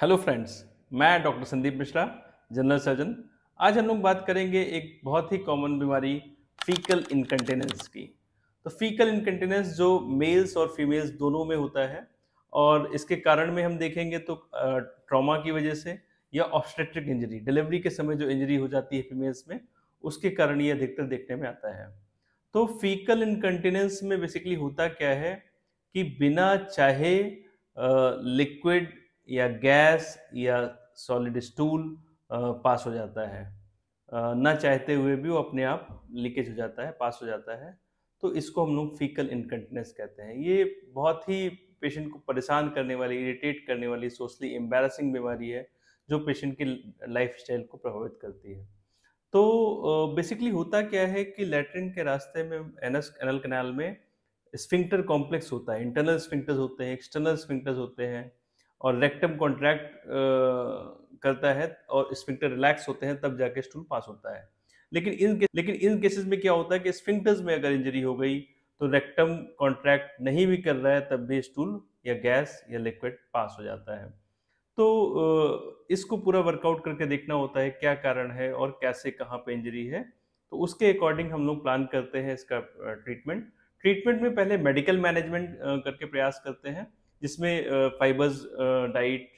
Hello friends, मैं doctor Sandeep Mishra, general surgeon. आज हम लोग बात करेंगे एक बहुत ही कॉमन बीमारी फीकल इनकंटिनेंस की। तो फीकल इनकंटिनेंस जो मेल्स और फीमेल्स दोनों में होता है और इसके कारण में हम देखेंगे तो ट्रॉमा की वजह से या ऑब्स्टेट्रिक इंजरी, डिलीवरी के समय जो इंजरी हो जाती है फीमेल्स में, उसके कारण ये अधिकतर देखने में आता है। तो फीकल इनकंटिनेंस में बेसिकली होता क्या है कि बिना चाहे लिक्विड या गैस या सॉलिड स्टूल पास हो जाता है। ना चाहते हुए भी वो अपने आप लीकेज हो जाता है, पास हो जाता है। तो इसको हम लोग फीकल इनकंटिनेंस कहते हैं। ये बहुत ही पेशेंट को परेशान करने वाली, इरिटेट करने वाली, सोशली एम्बैरेसिंग बीमारी है, जो पेशेंट की लाइफ़स्टाइल को प्रभावित करती है। तो बेसिकली होता क्या है कि लैट्रिन के रास्ते में एनस एनल कैनाल में स्फिंक्टर कॉम्प्लेक्स होता है, इंटरनल स्फिंक्टर्स होते हैं, एक्सटर्नल स्फिंक्टर्स होते हैं और रेक्टम कॉन्ट्रैक्ट करता है और स्फिंक्टर रिलैक्स होते हैं तब जाके स्टूल पास होता है। लेकिन इन केसेस में क्या होता है कि स्फिंक्टर्स में अगर इंजरी हो गई तो रेक्टम कॉन्ट्रैक्ट नहीं भी कर रहा है तब भी स्टूल या गैस या लिक्विड पास हो जाता है। तो इसको पूरा वर्कआउट करके देखना होता है क्या कारण है और कैसे कहाँ पे इंजरी है। तो उसके अकॉर्डिंग हम लोग प्लान करते हैं इसका ट्रीटमेंट। ट्रीटमेंट में पहले मेडिकल मैनेजमेंट करके प्रयास करते हैं, जिसमें फाइबर्स डाइट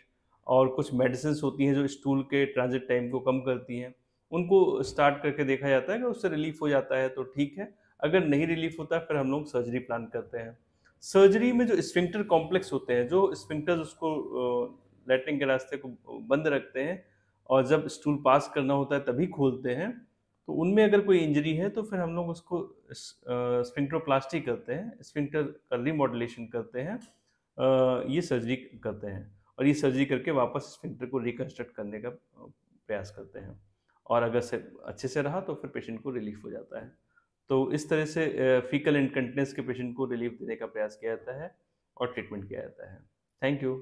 और कुछ मेडिसिन्स होती हैं जो स्टूल के ट्रांजिट टाइम को कम करती हैं। उनको स्टार्ट करके देखा जाता है कि उससे रिलीफ हो जाता है तो ठीक है, अगर नहीं रिलीफ होता है फिर हम लोग सर्जरी प्लान करते हैं। सर्जरी में जो स्फिंक्टर कॉम्प्लेक्स होते हैं, जो स्फिंक्टर्स उसको लैट्रिन के रास्ते को बंद रखते हैं और जब स्टूल पास करना होता है तभी खोलते हैं, तो उनमें अगर कोई इंजरी है तो फिर हम लोग उसको स्फिंक्टरोप्लास्टी करते हैं, स्फिंक्टर का रिमॉड्यूलेशन करते हैं। ये सर्जरी करते हैं और ये सर्जरी करके वापस स्फिंक्टर को रिकंस्ट्रक्ट करने का प्रयास करते हैं और अगर से अच्छे से रहा तो फिर पेशेंट को रिलीफ हो जाता है। तो इस तरह से फीकल इनकंटिनेंस के पेशेंट को रिलीफ देने का प्रयास किया जाता है और ट्रीटमेंट किया जाता है। Thank you.